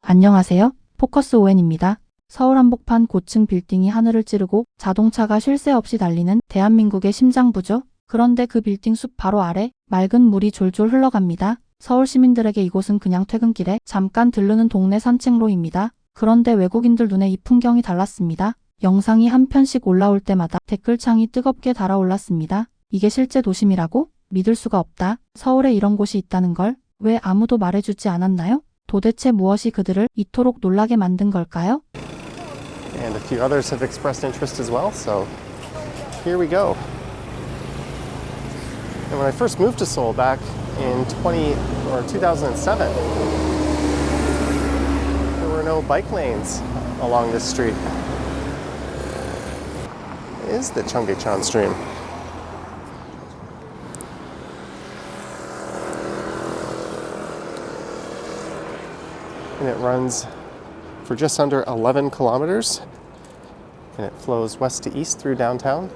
안녕하세요. 포커스 ON입니다. 서울 한복판 고층 빌딩이 하늘을 찌르고 자동차가 쉴 새 없이 달리는 대한민국의 심장부죠. 그런데 그 빌딩 숲 바로 아래 맑은 물이 졸졸 흘러갑니다. 서울 시민들에게 이곳은 그냥 퇴근길에 잠깐 들르는 동네 산책로입니다. 그런데 외국인들 눈에 이 풍경이 달랐습니다. 영상이 한 편씩 올라올 때마다 댓글창이 뜨겁게 달아올랐습니다. 이게 실제 도심이라고? 믿을 수가 없다. 서울에 이런 곳이 있다는 걸 왜 아무도 말해주지 않았나요? 도대체 무엇이 그들을 이토록 놀라게 만든 걸까요? And a few others have expressed interest as well, so here we go. And when I first moved to Seoul back in 2007, there were no bike lanes along this street. It is the Cheonggyecheon Stream. And it runs for just under 11 kilometers, and it flows west to east through downtown.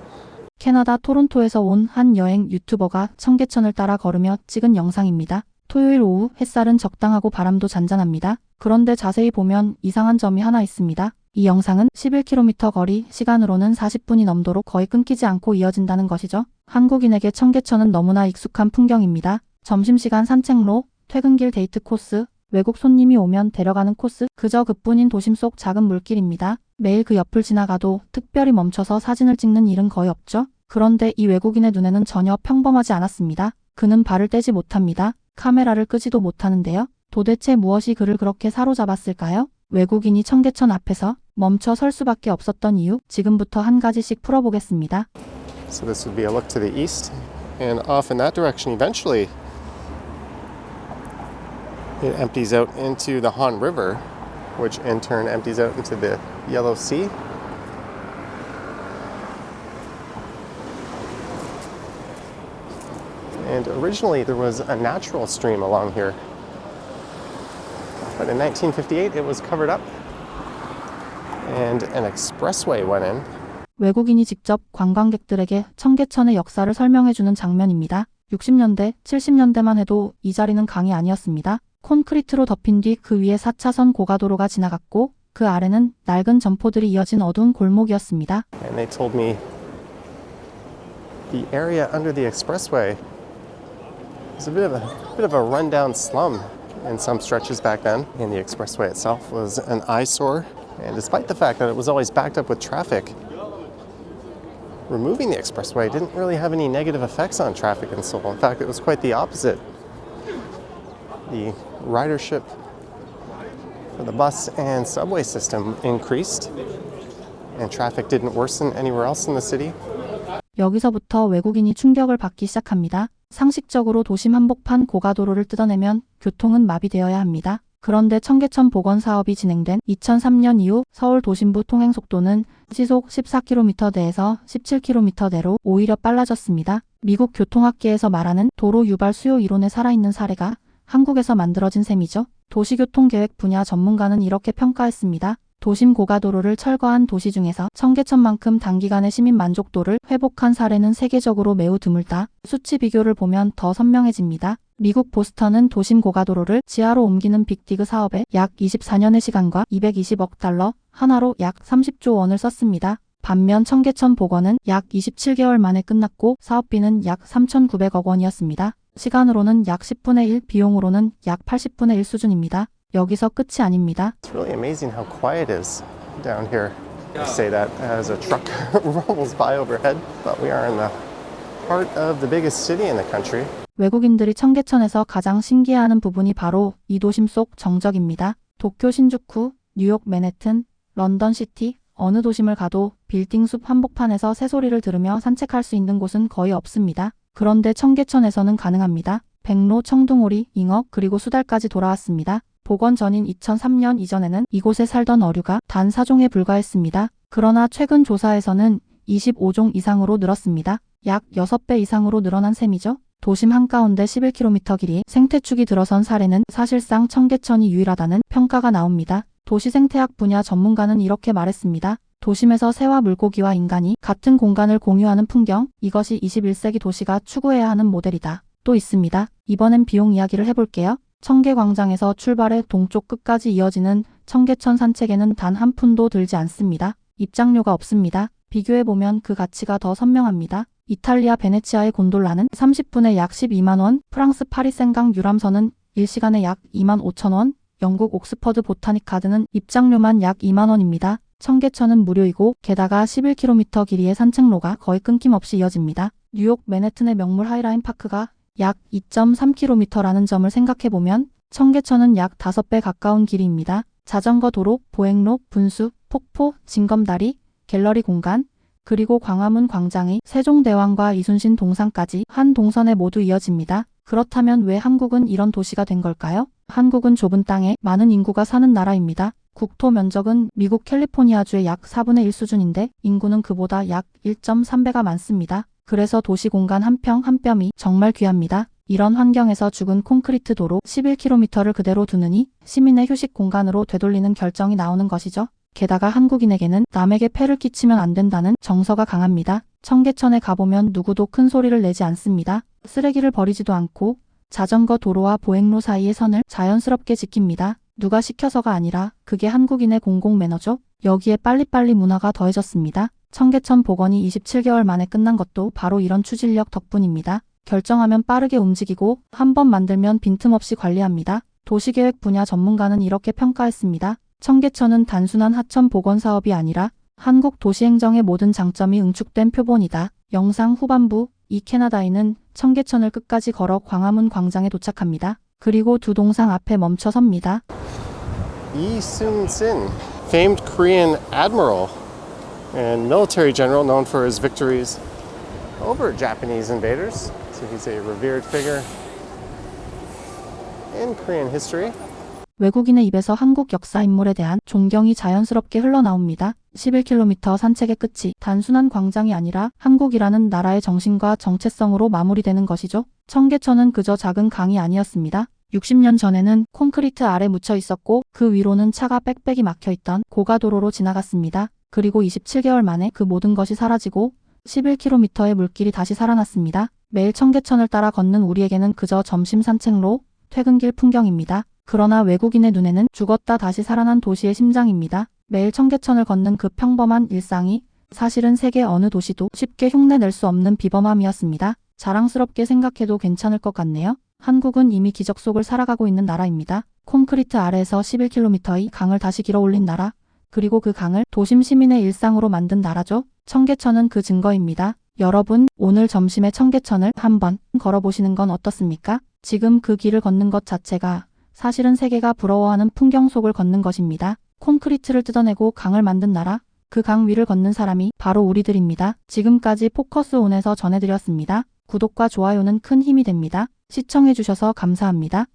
캐나다 토론토에서 온 한 여행 유튜버가 청계천을 따라 걸으며 찍은 영상입니다. 토요일 오후 햇살은 적당하고 바람도 잔잔합니다. 그런데 자세히 보면 이상한 점이 하나 있습니다. 이 영상은 11km 거리, 시간으로는 40분이 넘도록 거의 끊기지 않고 이어진다는 것이죠. 한국인에게 청계천은 너무나 익숙한 풍경입니다. 점심시간 산책로, 퇴근길 데이트 코스, 외국 손님이 오면 데려가는 코스, 그저 그뿐인 도심 속 작은 물길입니다. 매일 그 옆을 지나가도 특별히 멈춰서 사진을 찍는 일은 거의 없죠. 그런데 이 외국인의 눈에는 전혀 평범하지 않았습니다. 그는 발을 떼지 못합니다. 카메라를 끄지도 못하는데요. 도대체 무엇이 그를 그렇게 사로잡았을까요? 외국인이 청계천 앞에서 멈춰 설 수밖에 없었던 이유, 지금부터 한 가지씩 풀어보겠습니다. So this would be a look to the east, and off in that direction eventually it empties out into the Han River, which in turn empties out into the Yellow Sea. And originally there was a natural stream along here, but in 1958 it was covered up and an expressway went in. 외국인이 직접 관광객들에게 청계천의 역사를 설명해주는 장면입니다. 60년대, 70년대만 해도 이 자리는 강이 아니었습니다. 콘크리트로 덮인 뒤 그 위에 4차선 고가도로가 지나갔고 그 아래는 낡은 점포들이 이어진 어두운 골목이었습니다. And they told me the area under the expressway was a bit of a rundown slum in some stretches back then. And the expressway itself was an eyesore. And despite the fact that it was always backed up with traffic, removing the expressway didn't really have any negative effects on traffic in Seoul. In fact, it was quite the opposite. The ridership for the bus and subway system increased, and traffic didn't worsen anywhere else in the city. 여기서부터 외국인이 충격을 받기 시작합니다. 상식적으로 도심 한복판 고가도로를 뜯어내면 교통은 마비되어야 합니다. 그런데 청계천 복원 사업이 진행된 2003년 이후 서울 도심부 통행 속도는 시속 14km대에서 17km대로 오히려 빨라졌습니다. 미국 교통학계에서 말하는 도로 유발 수요 이론의 살아있는 사례가 한국에서 만들어진 셈이죠. 도시교통계획 분야 전문가는 이렇게 평가했습니다. 도심 고가도로를 철거한 도시 중에서 청계천만큼 단기간에 시민 만족도를 회복한 사례는 세계적으로 매우 드물다. 수치 비교를 보면 더 선명해집니다. 미국 보스턴은 도심 고가도로를 지하로 옮기는 빅디그 사업에 약 24년의 시간과 220억 달러, 하나로 약 30조 원을 썼습니다. 반면 청계천 복원은 약 27개월 만에 끝났고 사업비는 약 3,900억 원이었습니다. 시간으로는 약 10분의 1, 비용으로는 약 80분의 1 수준입니다. 여기서 끝이 아닙니다. It's really amazing how quiet it is down here. I say that as a truck rumbles by overhead, but we are in the heart of the biggest city in the country. 외국인들이 청계천에서 가장 신기해하는 부분이 바로 이 도심 속 정적입니다. 도쿄 신주쿠, 뉴욕 맨해튼, 런던 시티, 어느 도심을 가도 빌딩 숲 한복판에서 새소리를 들으며 산책할 수 있는 곳은 거의 없습니다. 그런데 청계천에서는 가능합니다. 백로, 청둥오리, 잉어, 그리고 수달까지 돌아왔습니다. 복원 전인 2003년 이전에는 이곳에 살던 어류가 단 4종에 불과했습니다. 그러나 최근 조사에서는 25종 이상으로 늘었습니다. 약 6배 이상으로 늘어난 셈이죠. 도심 한가운데 11km 길이 생태축이 들어선 사례는 사실상 청계천이 유일하다는 평가가 나옵니다. 도시생태학 분야 전문가는 이렇게 말했습니다. 도심에서 새와 물고기와 인간이 같은 공간을 공유하는 풍경, 이것이 21세기 도시가 추구해야 하는 모델이다. 또 있습니다. 이번엔 비용 이야기를 해볼게요. 청계광장에서 출발해 동쪽 끝까지 이어지는 청계천 산책에는 단 한 푼도 들지 않습니다. 입장료가 없습니다. 비교해보면 그 가치가 더 선명합니다. 이탈리아 베네치아의 곤돌라는 30분에 약 12만원, 프랑스 파리 생강 유람선은 1시간에 약 25,000원, 영국 옥스퍼드 보타닉 가든은 입장료만 약 2만원입니다. 청계천은 무료이고 게다가 11km 길이의 산책로가 거의 끊김없이 이어집니다. 뉴욕 맨해튼의 명물 하이라인 파크가 약 2.3km라는 점을 생각해보면 청계천은 약 5배 가까운 길이입니다. 자전거 도로, 보행로, 분수, 폭포, 징검다리, 갤러리 공간, 그리고 광화문 광장의 세종대왕과 이순신 동상까지 한 동선에 모두 이어집니다. 그렇다면 왜 한국은 이런 도시가 된 걸까요? 한국은 좁은 땅에 많은 인구가 사는 나라입니다. 국토 면적은 미국 캘리포니아주의 약 4분의 1 수준인데 인구는 그보다 약 1.3배가 많습니다. 그래서 도시 공간 한 평 한 뼘이 정말 귀합니다. 이런 환경에서 죽은 콘크리트 도로 11km를 그대로 두느니 시민의 휴식 공간으로 되돌리는 결정이 나오는 것이죠. 게다가 한국인에게는 남에게 폐를 끼치면 안 된다는 정서가 강합니다. 청계천에 가보면 누구도 큰 소리를 내지 않습니다. 쓰레기를 버리지도 않고 자전거 도로와 보행로 사이의 선을 자연스럽게 지킵니다. 누가 시켜서가 아니라 그게 한국인의 공공 매너죠. 여기에 빨리빨리 문화가 더해졌습니다. 청계천 복원이 27개월 만에 끝난 것도 바로 이런 추진력 덕분입니다. 결정하면 빠르게 움직이고 한번 만들면 빈틈없이 관리합니다. 도시계획 분야 전문가는 이렇게 평가했습니다. 청계천은 단순한 하천 복원 사업이 아니라 한국 도시행정의 모든 장점이 응축된 표본이다. 영상 후반부 이 캐나다인은 청계천을 끝까지 걸어 광화문 광장에 도착합니다. 그리고 두 동상 앞에 멈춰 섭니다. Yi Sun-sin, famed Korean admiral and military general known for his victories over Japanese invaders. So he's a revered figure in Korean history. 외국인의 입에서 한국 역사 인물에 대한 존경이 자연스럽게 흘러나옵니다. 11km 산책의 끝이 단순한 광장이 아니라 한국이라는 나라의 정신과 정체성으로 마무리되는 것이죠. 청계천은 그저 작은 강이 아니었습니다. 60년 전에는 콘크리트 아래 묻혀 있었고 그 위로는 차가 빽빽이 막혀있던 고가도로로 지나갔습니다. 그리고 27개월 만에 그 모든 것이 사라지고 11km의 물길이 다시 살아났습니다. 매일 청계천을 따라 걷는 우리에게는 그저 점심 산책로, 퇴근길 풍경입니다. 그러나 외국인의 눈에는 죽었다 다시 살아난 도시의 심장입니다. 매일 청계천을 걷는 그 평범한 일상이 사실은 세계 어느 도시도 쉽게 흉내낼 수 없는 비범함이었습니다. 자랑스럽게 생각해도 괜찮을 것 같네요. 한국은 이미 기적 속을 살아가고 있는 나라입니다. 콘크리트 아래에서 11km의 강을 다시 길어 올린 나라, 그리고 그 강을 도심 시민의 일상으로 만든 나라죠. 청계천은 그 증거입니다. 여러분, 오늘 점심에 청계천을 한번 걸어보시는 건 어떻습니까? 지금 그 길을 걷는 것 자체가 사실은 세계가 부러워하는 풍경 속을 걷는 것입니다. 콘크리트를 뜯어내고 강을 만든 나라, 그 강 위를 걷는 사람이 바로 우리들입니다. 지금까지 포커스온에서 전해드렸습니다. 구독과 좋아요는 큰 힘이 됩니다. 시청해주셔서 감사합니다.